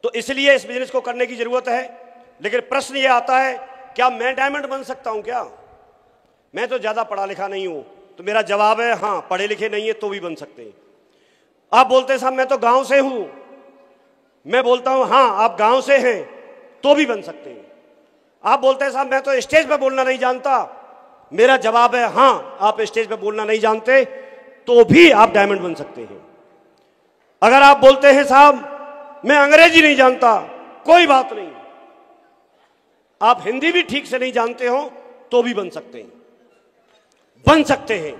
तो इसलिए इस बिजनेस को करने की जरूरत है। लेकिन प्रश्न ये आता है, क्या मैं डायमंड बन सकता हूं? क्या मैं तो ज्यादा पढ़ा लिखा नहीं हूं? तो मेरा जवाब है हाँ, पढ़े लिखे नहीं है तो भी बन सकते हैं। आप बोलते हैं साहब मैं तो गांव से हूं, मैं बोलता हूं हाँ, आप गांव से हैं तो भी बन सकते हैं। आप बोलते हैं साहब मैं तो स्टेज पे बोलना नहीं जानता, मेरा जवाब है हाँ, आप स्टेज पे बोलना नहीं जानते तो भी आप डायमंड बन सकते हैं। अगर आप बोलते हैं साहब मैं अंग्रेजी नहीं जानता, कोई बात नहीं, आप हिंदी भी ठीक से नहीं जानते हो तो भी बन सकते हैं, बन सकते हैं।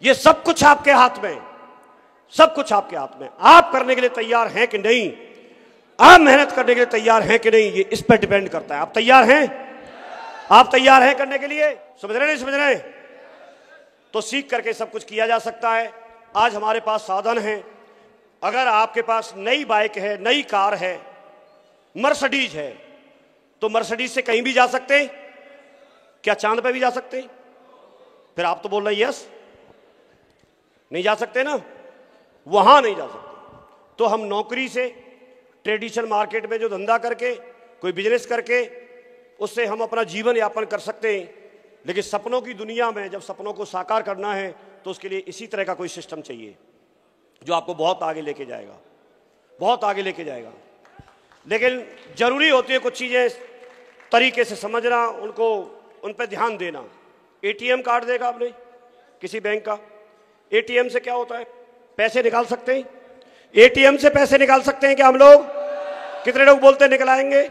ये सब कुछ आपके हाथ में, सब कुछ आपके हाथ में। आप करने के लिए तैयार हैं कि नहीं, आप मेहनत करने के लिए तैयार हैं कि नहीं, ये इस पर डिपेंड करता है। आप तैयार हैं? आप तैयार हैं करने के लिए? समझ रहे नहीं समझ रहे? तो सीख करके सब कुछ किया जा सकता है। आज हमारे पास साधन हैं। अगर आपके पास नई बाइक है, नई कार है, मर्सिडीज है, तो मर्सिडीज से कहीं भी जा सकते हैं। क्या चांद पे भी जा सकते हैं? फिर आप तो बोल रहे यस, नहीं जा सकते ना, वहां नहीं जा सकते। तो हम नौकरी से, ट्रेडिशनल मार्केट में जो धंधा करके, कोई बिजनेस करके, उससे हम अपना जीवन यापन कर सकते हैं। लेकिन सपनों की दुनिया में जब सपनों को साकार करना है तो उसके लिए इसी तरह का कोई सिस्टम चाहिए जो आपको बहुत आगे लेके जाएगा, बहुत आगे लेके जाएगा। लेकिन जरूरी होती है कुछ चीजें तरीके से समझना, उनको उन पर ध्यान देना। एटीएम कार्ड देखा आपने किसी बैंक का? एटीएम से क्या होता है? पैसे निकाल सकते हैं? एटीएम से पैसे निकाल सकते हैं क्या हम लोग? कितने लोग बोलते हैं निकलाएंगे?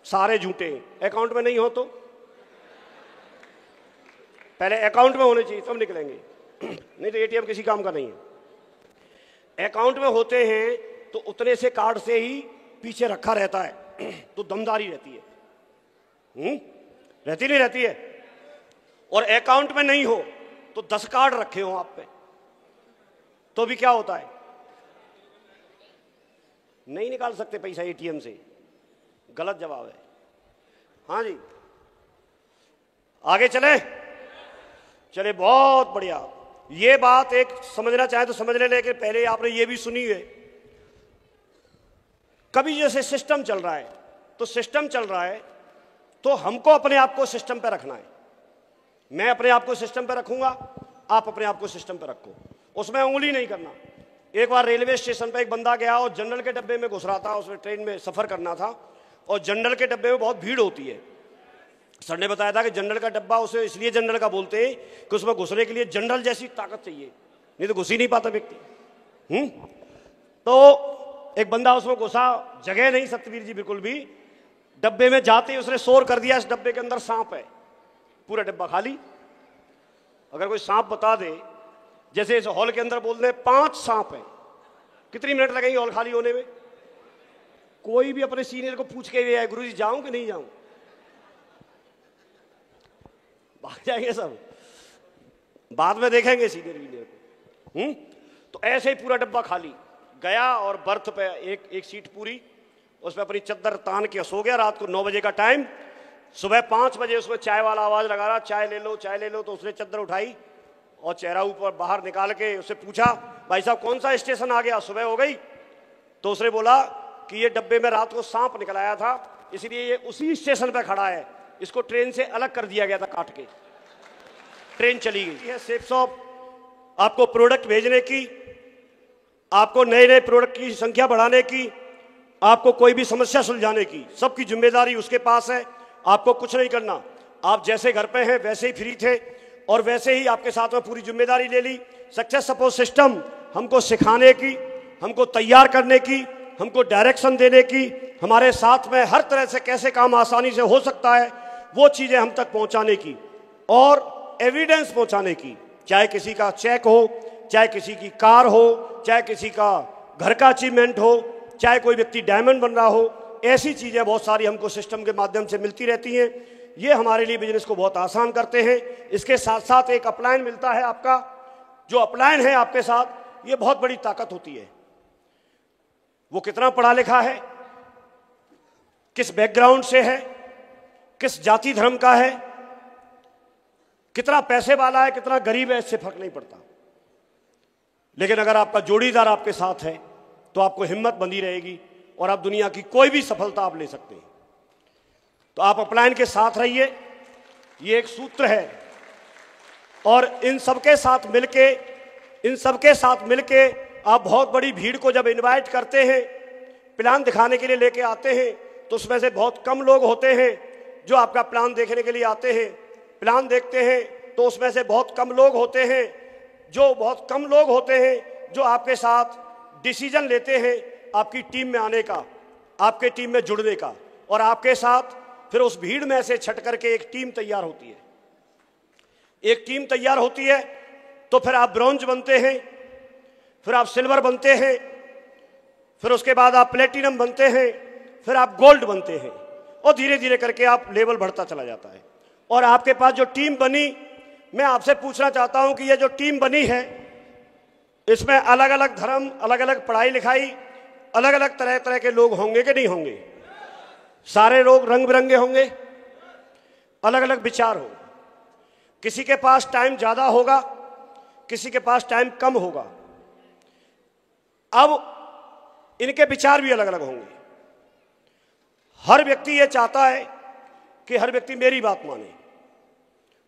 सारे झूठे। अकाउंट में नहीं हो तो पहले अकाउंट में होने चाहिए तब निकलेंगे, नहीं तो एटीएम किसी काम का नहीं है। अकाउंट में होते हैं तो उतने से कार्ड से ही पीछे रखा रहता है तो दमदारी रहती है, रहती नहीं रहती है। और अकाउंट में नहीं हो तो 10 कार्ड रखे हो आप पे तो भी क्या होता है? नहीं निकाल सकते पैसा एटीएम से। गलत जवाब है। हाँ जी, आगे चले चले, बहुत बढ़िया। ये बात एक समझना चाहे तो समझ ले, लेकिन पहले आपने ये भी सुनी है। कभी जैसे सिस्टम चल रहा है तो सिस्टम चल रहा है तो हमको अपने आप को सिस्टम पे रखना है। मैं अपने आप को सिस्टम पे रखूंगा, आप अपने आप को सिस्टम पे रखो, उसमें उंगली नहीं करना। एक बार रेलवे स्टेशन पे एक बंदा गया और जनरल के डब्बे में घुस रहा था, उसमें ट्रेन में सफर करना था और जनरल के डब्बे में बहुत भीड़ होती है। सर ने बताया था कि जनरल का डब्बा उसे इसलिए जनरल का बोलते हैं कि उसमें घुसने के लिए जनरल जैसी ताकत चाहिए, नहीं तो घुस ही नहीं पाता व्यक्ति। तो एक बंदा उसमें घुसा, जगह नहीं सतवीर जी बिल्कुल भी। डब्बे में जाते ही उसने शोर कर दिया, इस डब्बे के अंदर सांप है। पूरा डब्बा खाली। अगर कोई सांप बता दे, जैसे इस हॉल के अंदर बोल दे 5 सांप हैं, कितनी मिनट लगेंगे हॉल खाली होने में? कोई भी अपने सीनियर को पूछ के गया, गुरुजी जाऊं कि नहीं जाऊं? भाग जाएंगे सब, बाद में देखेंगे सीनियर वीनियर को। तो ऐसे ही पूरा डब्बा खाली। गया और बर्थ पे एक सीट पूरी, उस पर अपनी चद्दर तान के सो गया। रात को 9 बजे का टाइम, सुबह 5 बजे उसमें चाय वाला आवाज लगा रहा, चाय ले लो चाय ले लो। तो उसने चद्दर उठाई और चेहरा ऊपर बाहर निकाल के उससे पूछा, भाई साहब कौन सा स्टेशन आ गया, सुबह हो गई? तो उसने बोला कि ये डब्बे में रात को सांप निकल आया था, इसलिए ये उसी स्टेशन पे खड़ा है, इसको ट्रेन से अलग कर दिया गया था, काट के ट्रेन चली गई है। सेफ शॉप आपको प्रोडक्ट भेजने की, आपको नए नए प्रोडक्ट की संख्या बढ़ाने की, आपको कोई भी समस्या सुलझाने की, सबकी जिम्मेदारी उसके पास है। आपको कुछ नहीं करना। आप जैसे घर पे हैं वैसे ही फ्री थे और वैसे ही आपके साथ में पूरी जिम्मेदारी ले ली। सक्सेस सपोर्ट सिस्टम हमको सिखाने की, हमको तैयार करने की, हमको डायरेक्शन देने की, हमारे साथ में हर तरह से कैसे काम आसानी से हो सकता है वो चीजें हम तक पहुंचाने की और एविडेंस पहुंचाने की। चाहे किसी का चेक हो, चाहे किसी की कार हो, चाहे किसी का घर का अचीवमेंट हो, चाहे कोई व्यक्ति डायमंड बन रहा हो, ऐसी चीजें बहुत सारी हमको सिस्टम के माध्यम से मिलती रहती हैं। ये हमारे लिए बिजनेस को बहुत आसान करते हैं। इसके साथ साथ एक अपलाइन मिलता है आपका, जो अपलाइन है आपके साथ, ये बहुत बड़ी ताकत होती है। वो कितना पढ़ा लिखा है, किस बैकग्राउंड से है, किस जाति धर्म का है, कितना पैसे वाला है, कितना गरीब है, इससे फर्क नहीं पड़ता। लेकिन अगर आपका जोड़ीदार आपके साथ है तो आपको हिम्मत बंधी रहेगी और आप दुनिया की कोई भी सफलता आप ले सकते हैं। तो आप अपलाइन के साथ रहिए, ये एक सूत्र है। और इन सबके साथ मिलके आप बहुत बड़ी भीड़ को जब इनवाइट करते हैं, प्लान दिखाने के लिए लेके आते हैं, तो उसमें से बहुत कम लोग होते हैं जो आपका प्लान देखने के लिए आते हैं। प्लान देखते हैं तो उसमें से बहुत कम लोग होते हैं जो आपके साथ डिसीजन लेते हैं आपकी टीम में आने का, आपके टीम में जुड़ने का, और आपके साथ फिर उस भीड़ में से छट करके एक टीम तैयार होती है। एक टीम तैयार होती है तो फिर आप ब्रॉन्ज बनते हैं, फिर आप सिल्वर बनते हैं, फिर उसके बाद आप प्लेटिनम बनते हैं, फिर आप गोल्ड बनते हैं, और धीरे धीरे करके आप लेवल बढ़ता चला जाता है। और आपके पास जो टीम बनी, मैं आपसे पूछना चाहता हूं कि ये जो टीम बनी है, इसमें अलग अलग धर्म, अलग अलग पढ़ाई लिखाई, अलग अलग तरह तरह के लोग होंगे कि नहीं होंगे? सारे लोग रंग बिरंगे होंगे, अलग अलग विचार हो। किसी के पास टाइम ज्यादा होगा, किसी के पास टाइम कम होगा। अब इनके विचार भी अलग अलग होंगे। हर व्यक्ति ये चाहता है कि हर व्यक्ति मेरी बात माने,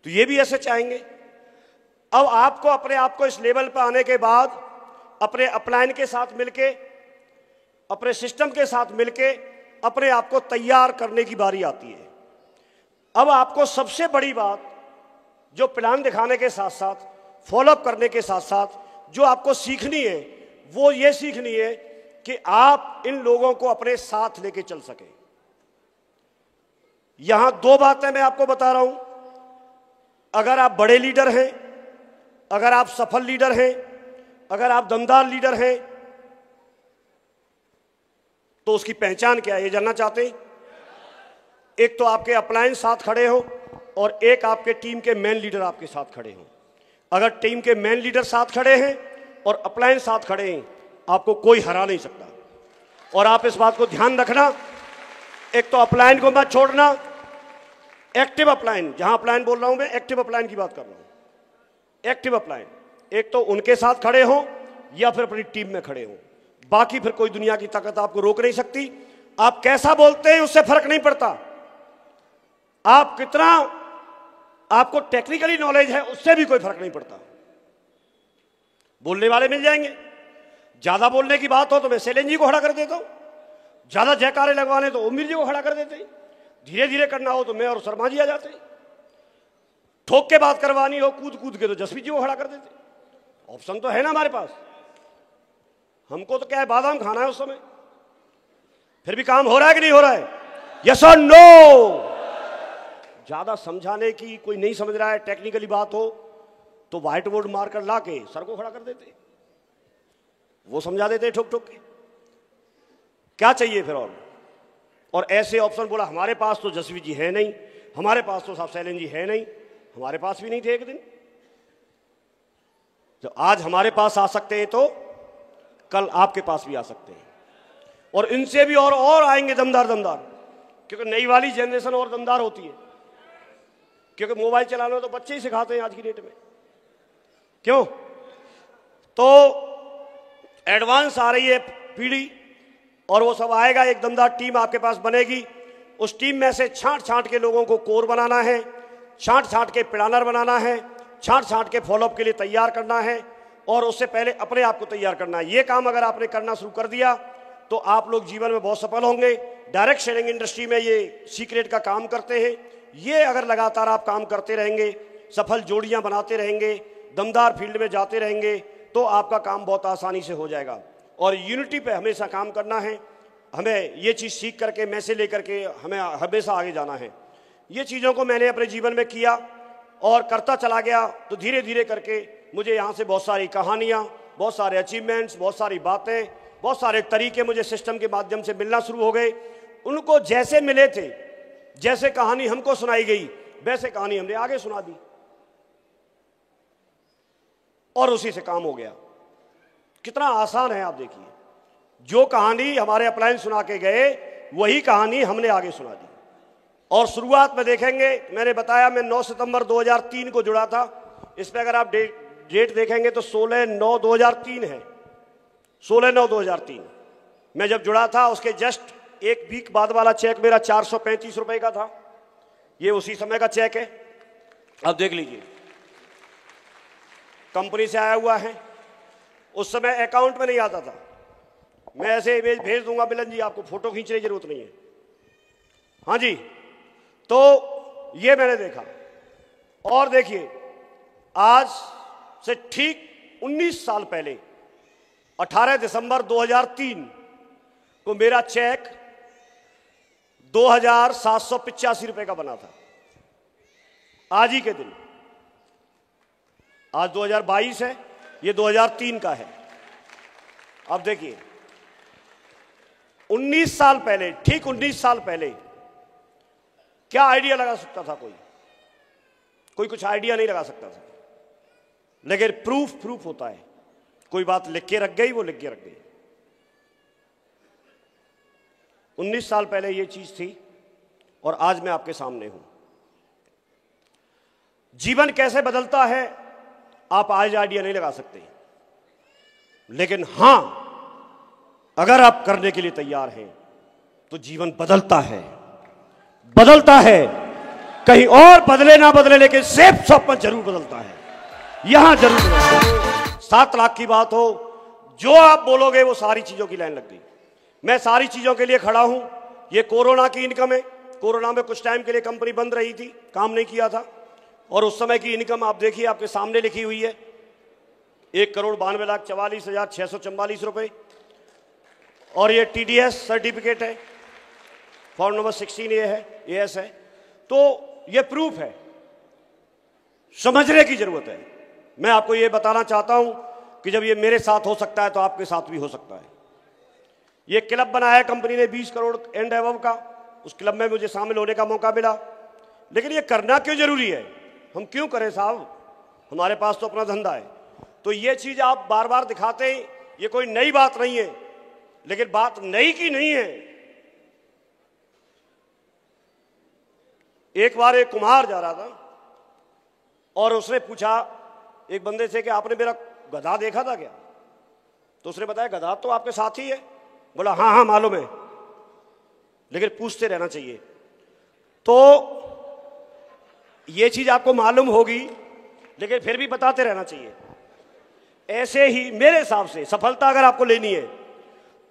तो ये भी ऐसे चाहेंगे। अब आपको अपने आप को इस लेवल पर आने के बाद अपने अपलाइन के साथ मिलके, अपने सिस्टम के साथ मिलके अपने आप को तैयार करने की बारी आती है। अब आपको सबसे बड़ी बात जो प्लान दिखाने के साथ साथ, फॉलोअप करने के साथ साथ जो आपको सीखनी है, वो ये सीखनी है कि आप इन लोगों को अपने साथ लेके चल सके। यहां दो बातें मैं आपको बता रहा हूं। अगर आप बड़े लीडर हैं, अगर आप सफल लीडर हैं, अगर आप दमदार लीडर हैं, तो उसकी पहचान क्या है, ये जानना चाहते हैं? एक तो आपके अपलाइन साथ खड़े हो, और एक आपके टीम के मेन लीडर आपके साथ खड़े हो। अगर टीम के मेन लीडर साथ खड़े हैं और अपलाइन साथ खड़े हैं, आपको कोई हरा नहीं सकता। और आप इस बात को ध्यान रखना, एक तो अपलाइन को मत छोड़ना। एक्टिव अपलाइन, जहां अपलाइन बोल रहा हूं मैं, एक्टिव अपलाइन की बात कर रहा हूं। एक्टिव अपलाइन, एक तो उनके साथ खड़े हो या फिर अपनी टीम में खड़े हो। बाकी फिर कोई दुनिया की ताकत आपको रोक नहीं सकती। आप कैसा बोलते हैं उससे फर्क नहीं पड़ता, आप कितना आपको टेक्निकली नॉलेज है उससे भी कोई फर्क नहीं पड़ता। बोलने वाले मिल जाएंगे। ज्यादा बोलने की बात हो तो मैं शैलेंद्र जी को खड़ा कर देता हूं, ज्यादा जयकारे लगवाने तो उम्मीद जी को खड़ा कर देते, धीरे धीरे करना हो तो मैं और शर्मा जी आ जाते, ठोक के बात करवानी हो कूद कूद के तो जसवीर जी को खड़ा कर देते। ऑप्शन तो है ना हमारे पास। हमको तो क्या है, बादाम खाना है उस समय। फिर भी काम हो रहा है कि नहीं हो रहा है? यस और नो? ज्यादा समझाने की कोई नहीं समझ रहा है, टेक्निकली बात हो तो व्हाइट बोर्ड मारकर लाके सर को खड़ा कर देते, वो समझा देते ठोक ठोक के। क्या चाहिए फिर? और ऐसे ऑप्शन बोला हमारे पास तो जसवीर जी है नहीं, हमारे पास तो साहब शैलेंद्र जी है नहीं, हमारे पास भी नहीं थे एक दिन। तो आज हमारे पास आ सकते हैं तो कल आपके पास भी आ सकते हैं, और इनसे भी और आएंगे दमदार दमदार, क्योंकि नई वाली जनरेशन और दमदार होती है। क्योंकि मोबाइल चलाना तो बच्चे ही सिखाते हैं आज की डेट में, क्यों? तो एडवांस आ रही है पीढ़ी, और वो सब आएगा। एक दमदार टीम आपके पास बनेगी। उस टीम में से छांट छांट के लोगों को कोर बनाना है, छांट छांट के प्लानर बनाना है, छांट छांट के फॉलोअप के लिए तैयार करना है, और उससे पहले अपने आप को तैयार करना है। ये काम अगर आपने करना शुरू कर दिया तो आप लोग जीवन में बहुत सफल होंगे। डायरेक्ट सेलिंग इंडस्ट्री में ये सीक्रेट का काम करते हैं। ये अगर लगातार आप काम करते रहेंगे, सफल जोड़ियां बनाते रहेंगे, दमदार फील्ड में जाते रहेंगे, तो आपका काम बहुत आसानी से हो जाएगा। और यूनिटी पे हमेशा काम करना है। हमें ये चीज़ सीख करके, मैसेज लेकर के हमें हमेशा आगे जाना है। ये चीज़ों को मैंने अपने जीवन में किया और करता चला गया, तो धीरे धीरे करके मुझे यहाँ से बहुत सारी कहानियाँ, बहुत सारे अचीवमेंट्स, बहुत सारी बातें, बहुत सारे तरीके मुझे सिस्टम के माध्यम से मिलना शुरू हो गए। उनको जैसे मिले थे, जैसे कहानी हमको सुनाई गई, वैसे कहानी हमने आगे सुना दी, और उसी से काम हो गया। कितना आसान है आप देखिए। जो कहानी हमारे अपलाइन सुना के गए, वही कहानी हमने आगे सुना दी। और शुरुआत में देखेंगे, मैंने बताया मैं 9 सितंबर 2003 को जुड़ा था। इसमें अगर आप डेट देखेंगे तो 16/9/2003 है। 16/9/2003 मैं जब जुड़ा था उसके जस्ट एक वीक बाद वाला चेक मेरा 435 रुपए का था। ये उसी समय का चेक है, अब देख लीजिए, कंपनी से आया हुआ है। उस समय अकाउंट में नहीं आता था। मैं ऐसे इमेज भेज दूंगा मिलन जी, आपको फोटो खींचने की जरूरत नहीं है। हाँ जी, तो ये मैंने देखा। और देखिए, आज से ठीक 19 साल पहले 18 दिसंबर 2003 को मेरा चेक 2785 रुपए का बना था। आज ही के दिन, आज 2022 है, ये 2003 का है। अब देखिए, 19 साल पहले, ठीक 19 साल पहले क्या आइडिया लगा सकता था कोई? कोई कुछ आइडिया नहीं लगा सकता था। लेकिन प्रूफ होता है। कोई बात लिख के रख गई, वो लिख के रख गई। 19 साल पहले ये चीज थी और आज मैं आपके सामने हूं। जीवन कैसे बदलता है आप आज आइडिया नहीं लगा सकते, लेकिन हां, अगर आप करने के लिए तैयार हैं तो जीवन बदलता है, बदलता है। कहीं और बदले ना बदले, लेकिन सेफ सब पर जरूर बदलता है, यहां जरूर बदलता है। 7 लाख की बात हो, जो आप बोलोगे वो सारी चीजों की लाइन लग गई। मैं सारी चीजों के लिए खड़ा हूं। ये कोरोना की इनकम है। कोरोना में कुछ टाइम के लिए कंपनी बंद रही थी, काम नहीं किया था, और उस समय की इनकम आप देखिए, आपके सामने लिखी हुई है, 1,92,44,644 रुपए। और ये टीडीएस सर्टिफिकेट है, फॉर्म नंबर 16 ये है, एएस है। तो ये प्रूफ है, समझने की जरूरत है। मैं आपको ये बताना चाहता हूं कि जब ये मेरे साथ हो सकता है तो आपके साथ भी हो सकता है। ये क्लब बनाया कंपनी ने 20 करोड़ एंड एबव का। उस क्लब में मुझे शामिल होने का मौका मिला। लेकिन ये करना क्यों जरूरी है? हम क्यों करें साहब, हमारे पास तो अपना धंधा है। तो ये चीज आप बार बार दिखाते हैं, ये कोई नई बात नहीं है। लेकिन बात नई की नहीं है। एक बार एक कुम्हार जा रहा था और उसने पूछा एक बंदे से कि आपने मेरा गधा देखा था क्या? तो उसने बताया गधा तो आपके साथ ही है। बोला हाँ हाँ मालूम है, लेकिन पूछते रहना चाहिए। तो ये चीज आपको मालूम होगी, लेकिन फिर भी बताते रहना चाहिए। ऐसे ही मेरे हिसाब से सफलता अगर आपको लेनी है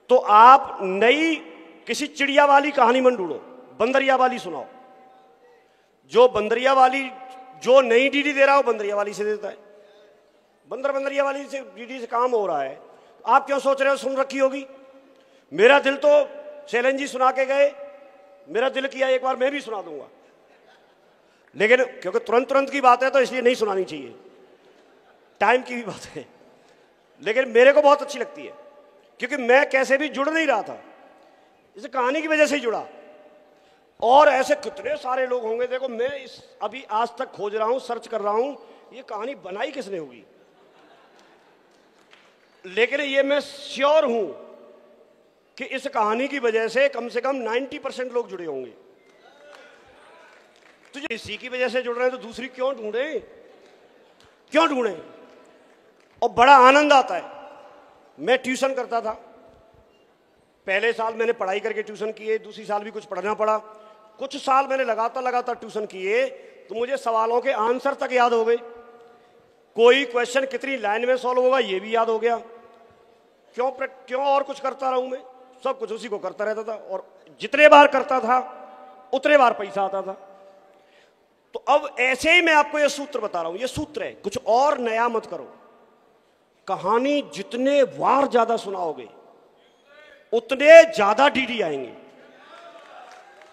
तो आप नई किसी चिड़िया वाली कहानी मत ढूंढो, बंदरिया वाली सुनाओ। जो बंदरिया वाली, जो नई डीडी दे रहा हो बंदरिया वाली से देता है। बंदरिया वाली से डीडी से काम हो रहा है, आप क्यों सोच रहे हो सुन रखी होगी? मेरा दिल तो शैलन जी सुना के गए, मेरा दिल किया एक बार मैं भी सुना दूंगा, लेकिन क्योंकि तुरंत की बात है तो इसलिए नहीं सुनानी चाहिए, टाइम की भी बात है। लेकिन मेरे को बहुत अच्छी लगती है, क्योंकि मैं कैसे भी जुड़ नहीं रहा था, इस कहानी की वजह से ही जुड़ा। और ऐसे कितने सारे लोग होंगे। देखो, मैं इस अभी आज तक खोज रहा हूं, सर्च कर रहा हूं, ये कहानी बनाई किसने होगी। लेकिन ये मैं श्योर हूं कि इस कहानी की वजह से कम 90% लोग जुड़े होंगे। तो जो इसी की वजह से जुड़ रहे हैं तो दूसरी क्यों ढूंढे, क्यों ढूंढे? और बड़ा आनंद आता है। मैं ट्यूशन करता था, पहले साल मैंने पढ़ाई करके ट्यूशन किए, दूसरी साल भी कुछ पढ़ना पड़ा। कुछ साल मैंने लगातार ट्यूशन किए तो मुझे सवालों के आंसर तक याद हो गए। कोई क्वेश्चन कितनी लाइन में सॉल्व होगा ये भी याद हो गया। क्यों और कुछ करता रहूं मैं? सब कुछ उसी को करता रहता था, और जितने बार करता था उतने बार पैसा आता था। तो अब ऐसे ही मैं आपको ये सूत्र बता रहा हूं, ये सूत्र है, कुछ और नया मत करो। कहानी जितने बार ज्यादा सुनाओगे उतने ज्यादा डीडी आएंगे।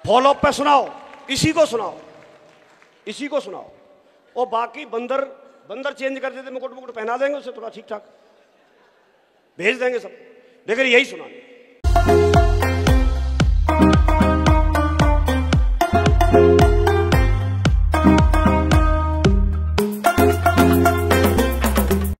फॉलोअप पे सुनाओ, इसी को सुनाओ, इसी को सुनाओ। और बाकी बंदर चेंज कर देते, मुकुट पहना देंगे उससे थोड़ा ठीक ठाक भेज देंगे सब, लेकिन यही सुनाओ।